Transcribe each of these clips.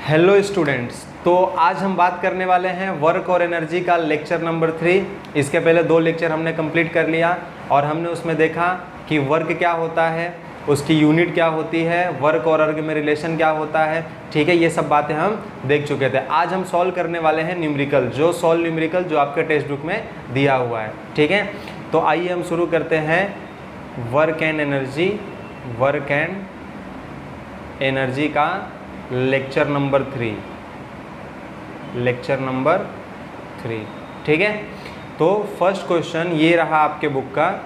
Hello students, तो आज हम बात करने वाले हैं वर्क और एनर्जी का लेक्चर नंबर 3। इसके पहले 2 लेक्चर हमने कंप्लीट कर लिया और हमने उसमें देखा कि वर्क क्या होता है, उसकी यूनिट क्या होती है, वर्क और अर्ग में रिलेशन क्या होता है। ठीक है, ये सब बातें हम देख चुके थे। आज हम सॉल्व करने वाले हैं न्यूमेरिकल, जो आपके टेक्स्ट बुक में दिया हुआ है। ठीक है, तो आइए हम शुरू करते हैं वर्क एंड एनर्जी का लेक्चर नंबर 3। ठीक है, तो फर्स्ट क्वेश्चन ये रहा आपके बुक का,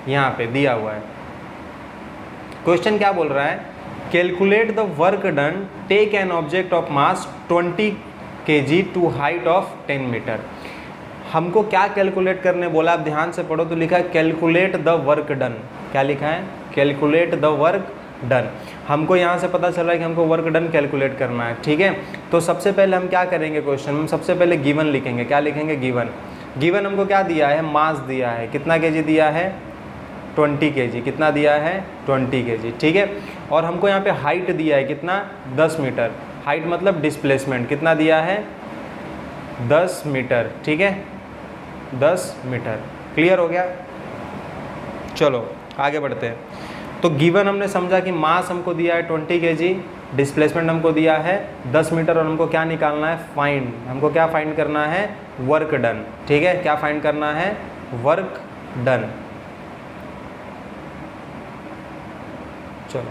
यहाँ पे दिया हुआ है। क्वेश्चन क्या बोल रहा है? Calculate the work done, take an object of mass 20 kg to height of 10 metre. हमको क्या कैलकुलेट करने बोला, आप ध्यान से पढ़ो। तो लिखा है कैलकुलेट द वर्क डन। क्या लिखा है? Calculate the work done. हमको यहाँ से पता चल रहा है कि हमको वर्क डन कैलकुलेट करना है। ठीक है, तो सबसे पहले हम क्या करेंगे क्वेश्चन में, सबसे पहले गिवन लिखेंगे। क्या लिखेंगे? गिवन हमको क्या दिया है? मास दिया है। कितना केजी दिया है? 20 kg। कितना दिया है? 20 kg। ठीक है, और हमको यहाँ पे हाइट दिया है कितना? 10 मीटर। हाइट मतलब डिस्प्लेसमेंट कितना दिया है? 10 मीटर। ठीक है, 10 मीटर। क्लियर हो गया? चलो आगे बढ़ते हैं। तो गिवन हमने समझा कि मास हमको दिया है 20 kg, डिस्प्लेसमेंट हमको दिया है 10 मीटर, और हमको क्या निकालना है? फाइंड। हमको क्या फाइंड करना है? Work done. ठीक है, क्या फाइंड करना है? Work done. चलो,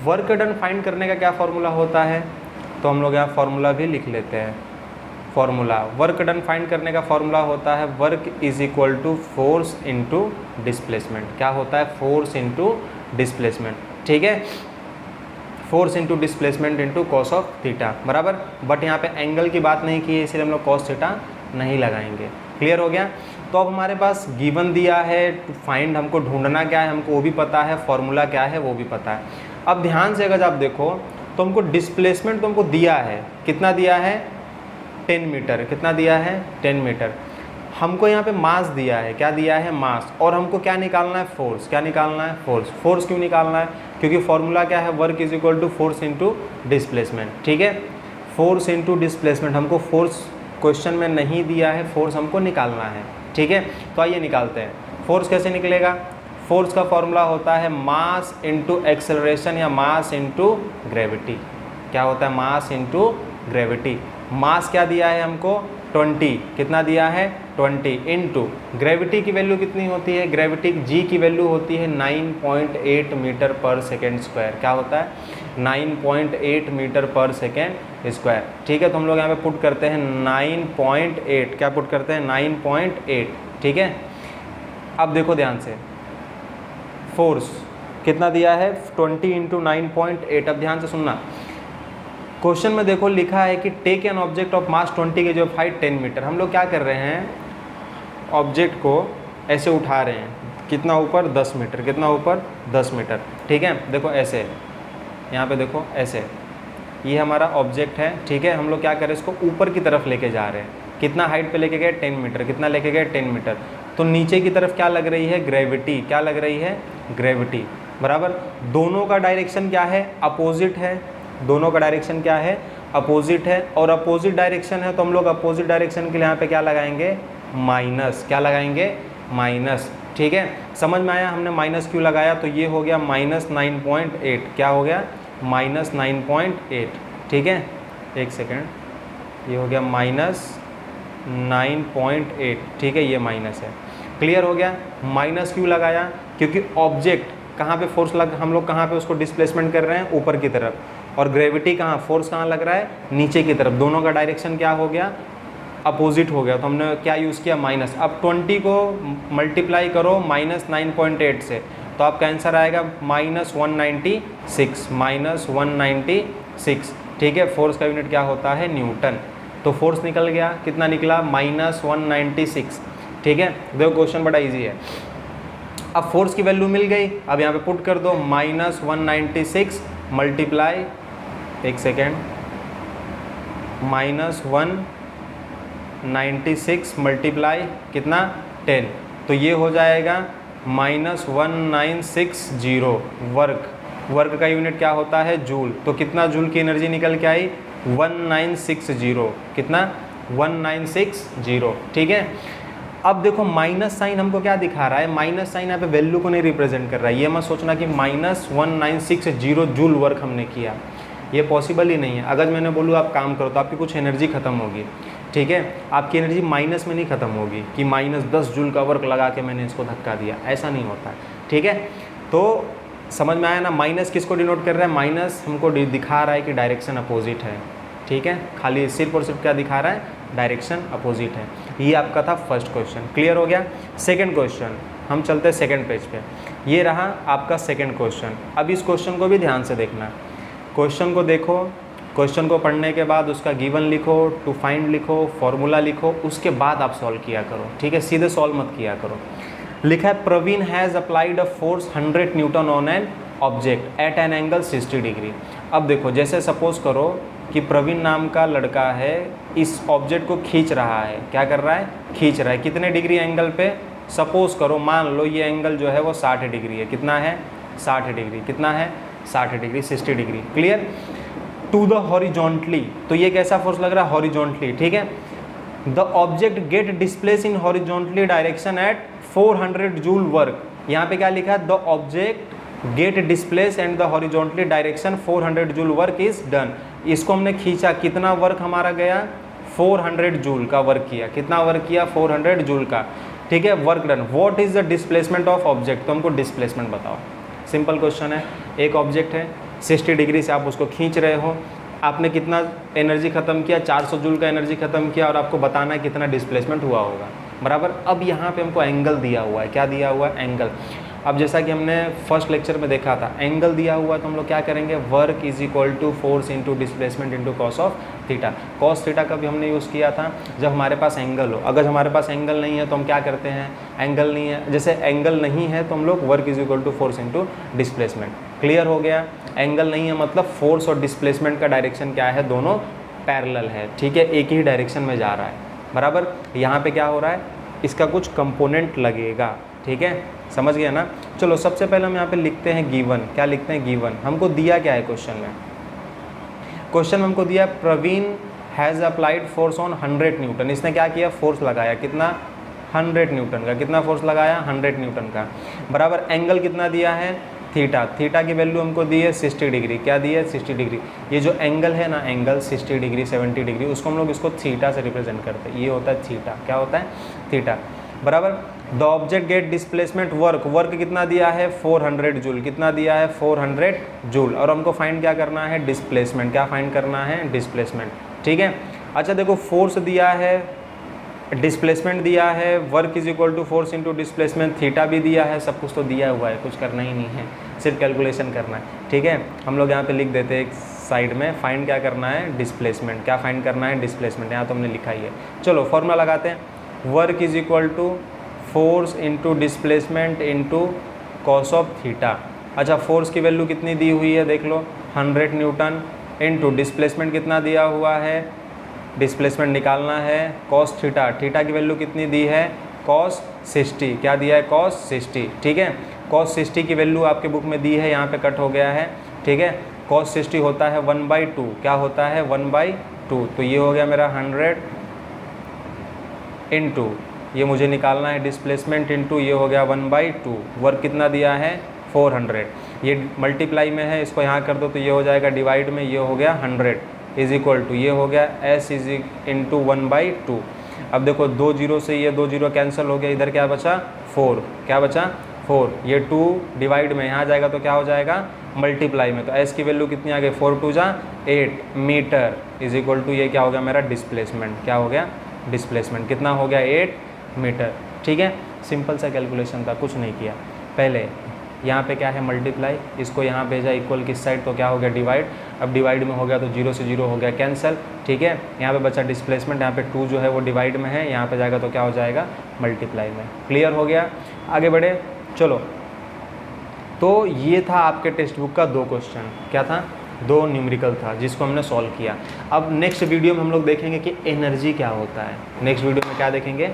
वर्क डन फाइंड करने का क्या फॉर्मूला होता है? तो हम लोग यहाँ फॉर्मूला भी लिख लेते हैं। फॉर्मूला वर्क डन फाइंड करने का फॉर्मूला होता है work is equal to force into displacement. क्या होता है? Force into displacement. ठीक है, force into displacement into cos of theta, बराबर। बट यहाँ पे एंगल की बात नहीं की है, इसलिए हम लोग कॉस थीटा नहीं लगाएंगे। क्लियर हो गया? तो अब हमारे पास गिवन दिया है, टू फाइंड हमको ढूंढना क्या है हमको वो भी पता है, फॉर्मूला क्या है वो भी पता है। अब ध्यान से अगर आप देखो तो हमको डिस्प्लेसमेंट तो हमको दिया है, कितना दिया है? 10 मीटर। कितना दिया है? 10 मीटर। हमको यहाँ पे मास दिया है, क्या दिया है? मास। और हमको क्या निकालना है? फोर्स। क्या निकालना है? फोर्स। फोर्स क्यों निकालना है? क्योंकि फॉर्मूला क्या है? Work is equal to force into displacement. ठीक है, फोर्स इनटू डिस्प्लेसमेंट। हमको फोर्स क्वेश्चन में नहीं दिया है, फोर्स हमको निकालना है। ठीक है, तो आइए निकालते हैं। फोर्स कैसे निकलेगा? फोर्स का फॉर्मूला होता है मास इंटू एक्सेलरेशन या मास इंटू ग्रेविटी। क्या होता है? Mass into gravity. मास क्या दिया है हमको? 20। कितना दिया है? 20 इंटू ग्रेविटी की वैल्यू कितनी होती है? ग्रेविटी जी की वैल्यू होती है 9.8 मीटर पर सेकेंड स्क्वायर। क्या होता है? 9.8 मीटर पर सेकेंड स्क्वायर। ठीक है, तो हम लोग यहाँ पे पुट करते हैं 9.8। क्या पुट करते हैं? 9.8। ठीक है, अब देखो ध्यान से, फोर्स कितना दिया है? 20 इंटू 9.8। अब ध्यान से सुनना, क्वेश्चन में देखो लिखा है कि take an object of mass 20 kg of height 10 metre. हम लोग क्या कर रहे हैं? ऑब्जेक्ट को ऐसे उठा रहे हैं, कितना ऊपर? 10 मीटर। कितना ऊपर? 10 मीटर। ठीक है, देखो ऐसे, यहाँ पे देखो ऐसे, ये हमारा ऑब्जेक्ट है। ठीक है, हम लोग क्या कर रहे हैं? इसको ऊपर की तरफ लेके जा रहे हैं। कितना हाइट पे लेके गए? 10 मीटर। कितना लेके गए? 10 मीटर। तो नीचे की तरफ क्या लग रही है? ग्रेविटी। क्या लग रही है? ग्रेविटी, बराबर। दोनों का डायरेक्शन क्या है? अपोजिट है। दोनों का डायरेक्शन क्या है? अपोजिट है। और अपोजिट डायरेक्शन है तो हम लोग अपोजिट डायरेक्शन के लिए यहाँ पे क्या लगाएंगे? माइनस। क्या लगाएंगे? माइनस। ठीक है, समझ में आया हमने माइनस क्यों लगाया? तो ये हो गया -9.8। क्या हो गया? -9.8। ठीक है, एक सेकेंड, ये हो गया -9.8। ठीक है, ये माइनस है। क्लियर हो गया? माइनस क्यों लगाया? क्योंकि ऑब्जेक्ट कहाँ पे फोर्स हम लोग कहाँ पे उसको डिस्प्लेसमेंट कर रहे हैं? ऊपर की तरफ। और ग्रेविटी कहाँ, फोर्स कहाँ लग रहा है? नीचे की तरफ। दोनों का डायरेक्शन क्या हो गया? अपोजिट हो गया। तो हमने क्या यूज़ किया? माइनस। अब 20 को मल्टीप्लाई करो -9.8 से, तो आपका आंसर आएगा -196। -196। ठीक है, फोर्स का यूनिट क्या होता है? न्यूटन। तो फोर्स निकल गया, कितना निकला? -196। ठीक है, देखो क्वेश्चन बड़ा ईजी है। अब फोर्स की वैल्यू मिल गई, अब यहाँ पे पुट कर दो -196 मल्टीप्लाई, एक सेकेंड, -196 मल्टीप्लाई कितना? 10। तो ये हो जाएगा -1960 वर्क। वर्क का यूनिट क्या होता है? जूल। तो कितना जूल की एनर्जी निकल के आई? 1960, कितना 1960, ठीक है। अब देखो माइनस साइन हमको क्या दिखा रहा है, माइनस साइन यहाँ पे वैल्यू को नहीं रिप्रेजेंट कर रहा है। ये मत सोचना कि -1960 जूल वर्क हमने किया, ये पॉसिबल ही नहीं है। अगर मैंने बोलूँ आप काम करो तो आपकी कुछ एनर्जी खत्म होगी, ठीक है। आपकी एनर्जी माइनस में नहीं खत्म होगी कि -10 जूल का वर्क लगा के मैंने इसको धक्का दिया, ऐसा नहीं होता, ठीक है। तो समझ में आया ना, माइनस किसको डिनोट कर रहा है, माइनस हमको दिखा रहा है कि डायरेक्शन अपोजिट है, ठीक है। खाली सिर्फ और सिर्फ क्या दिखा रहा है, डायरेक्शन अपोजिट है। ये आपका था फर्स्ट क्वेश्चन, क्लियर हो गया। सेकंड क्वेश्चन, हम चलते हैं सेकंड पेज पे। ये रहा आपका सेकंड क्वेश्चन। अब इस क्वेश्चन को भी ध्यान से देखना, क्वेश्चन को देखो, क्वेश्चन को पढ़ने के बाद उसका गिवन लिखो, टू फाइंड लिखो, फॉर्मूला लिखो, उसके बाद आप सॉल्व किया करो, ठीक है। सीधे सॉल्व मत किया करो। लिखा है Praveen has applied a force 100 newton on an object at an angle 60 degree. अब देखो, जैसे सपोज करो कि प्रवीण नाम का लड़का है, इस ऑब्जेक्ट को खींच रहा है, क्या कर रहा है, खींच रहा है, कितने डिग्री एंगल पे, सपोज करो मान लो ये एंगल जो है वो 60 डिग्री है, कितना है 60 डिग्री, कितना है 60 degree, 60 degree, clear. To the horizontally, तो ये कैसा फोर्स लग रहा है, हॉरिजॉन्टली, ठीक है। The object get displace in horizontally direction at 400 joule work. यहाँ पे क्या लिखा है, the object get displace and the horizontally direction 400 joule work is done. इसको हमने खींचा, कितना वर्क हमारा गया, 400 जूल का वर्क किया, कितना वर्क किया, 400 जूल का, ठीक है, work done. What is the displacement of object, तो हमको डिस्प्लेसमेंट बताओ। सिंपल क्वेश्चन है, एक ऑब्जेक्ट है, 60 डिग्री से आप उसको खींच रहे हो, आपने कितना एनर्जी खत्म किया, 400 जूल का एनर्जी खत्म किया, और आपको बताना है कितना डिस्प्लेसमेंट हुआ होगा, बराबर। अब यहाँ पे हमको एंगल दिया हुआ है, क्या दिया हुआ है, एंगल। अब जैसा कि हमने फर्स्ट लेक्चर में देखा था, एंगल दिया हुआ तो हम लोग क्या करेंगे, work is equal to force into displacement into cos of theta. Cos theta का भी हमने यूज़ किया था जब हमारे पास एंगल हो। अगर हमारे पास एंगल नहीं है तो हम क्या करते हैं, एंगल नहीं है, जैसे एंगल नहीं है तो हम लोग work is equal to force into displacement. Clear हो गया। एंगल नहीं है मतलब फोर्स और डिस्प्लेसमेंट का डायरेक्शन क्या है, दोनों पैरेलल है, ठीक है, एक ही डायरेक्शन में जा रहा है, बराबर। यहाँ पे क्या हो रहा है, इसका कुछ कंपोनेंट लगेगा, ठीक है, समझ गया ना। चलो सबसे पहले हम यहाँ पे लिखते हैं गिवन, क्या लिखते हैं, गिवन। हमको दिया क्या है क्वेश्चन में, क्वेश्चन में हमको दिया Praveen has applied force on 100 newton. इसने क्या किया, फोर्स लगाया, कितना, 100 न्यूटन का, कितना फोर्स लगाया, 100 न्यूटन का, बराबर। एंगल कितना दिया है, थीटा, थीटा की वैल्यू हमको दी है 60 डिग्री, क्या दी है, 60 डिग्री। ये जो एंगल है ना, एंगल 60 डिग्री 70 डिग्री, उसको हम लोग इसको थीटा से रिप्रेजेंट करते हैं, ये होता है थीटा, क्या होता है, थीटा, बराबर। The object get displacement work, work कितना दिया है, 400 जूल, कितना दिया है, 400 जूल। और हमको फाइंड क्या करना है, डिस्प्लेसमेंट, क्या फाइंड करना है, डिस्प्लेसमेंट, ठीक है। अच्छा देखो, फोर्स दिया है, डिस्प्लेसमेंट दिया है, work is equal to force into displacement, theta भी दिया है, सब कुछ तो दिया हुआ है, कुछ करना ही नहीं है, सिर्फ कैलकुलेशन करना है, ठीक है। हम लोग यहाँ पे लिख देते हैं एक साइड में, फाइंड क्या करना है, डिस्प्लेसमेंट, क्या फाइंड करना है, डिस्प्लेसमेंट, यहाँ तो हमने लिखा ही है। चलो फॉर्मूला लगाते हैं, work is equal to force into displacement into cos of theta. अच्छा फोर्स की वैल्यू कितनी दी हुई है, देख लो 100 न्यूटन, इंटू डिस्प्लेसमेंट कितना दिया हुआ है, डिस्प्लेसमेंट निकालना है, कॉस थीटा, थीटा की वैल्यू कितनी दी है, कॉस 60, क्या दिया है, कॉस 60, ठीक है। कॉस 60 की वैल्यू आपके बुक में दी है, यहाँ पे कट हो गया है, ठीक है। कॉस 60 होता है 1/2, क्या होता है, 1/2, तो ये हो गया मेरा 100 इंटू, ये मुझे निकालना है डिस्प्लेसमेंट, इंटू ये हो गया 1/2, वर्क कितना दिया है, 400, ये मल्टीप्लाई में है, इसको यहाँ कर दो तो ये हो जाएगा डिवाइड में, ये हो गया 100 इज इक्वल टू, ये हो गया S इज इंटू 1/2। अब देखो 2 जीरो से ये 2 जीरो कैंसिल हो गया, इधर क्या बचा, 4, क्या बचा, 4, ये 2 डिवाइड में यहाँ जाएगा तो क्या हो जाएगा, मल्टीप्लाई में, तो S की वैल्यू कितनी आ गई, 4 2 जा 8 मीटर इज इक्वल टू, ये क्या हो गया मेरा डिस्प्लेसमेंट, क्या हो गया, डिस्प्लेसमेंट कितना हो गया, 8 मीटर, ठीक है। सिंपल सा कैलकुलेशन था, कुछ नहीं किया। पहले यहाँ पे क्या है, मल्टीप्लाई, इसको यहाँ भेजा इक्वल किस साइड, तो क्या हो गया, डिवाइड। अब डिवाइड में हो गया तो 0 से 0 हो गया कैंसिल, ठीक है। यहाँ पे बचा डिस्प्लेसमेंट, यहाँ पे 2 जो है वो डिवाइड में है, यहाँ पे जाएगा तो क्या हो जाएगा, मल्टीप्लाई में। क्लियर हो गया, आगे बढ़े। चलो तो ये था आपके टेक्स्ट बुक का 2 क्वेश्चन, क्या था, 2 न्यूमेरिकल था जिसको हमने सॉल्व किया। अब नेक्स्ट वीडियो में हम लोग देखेंगे कि एनर्जी क्या होता है, नेक्स्ट वीडियो में क्या देखेंगे,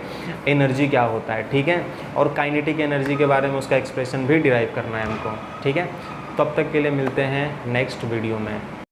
एनर्जी क्या होता है, ठीक है। और काइनेटिक एनर्जी के बारे में उसका एक्सप्रेशन भी डिराइव करना है हमको, ठीक है। तब तक के लिए मिलते हैं नेक्स्ट वीडियो में।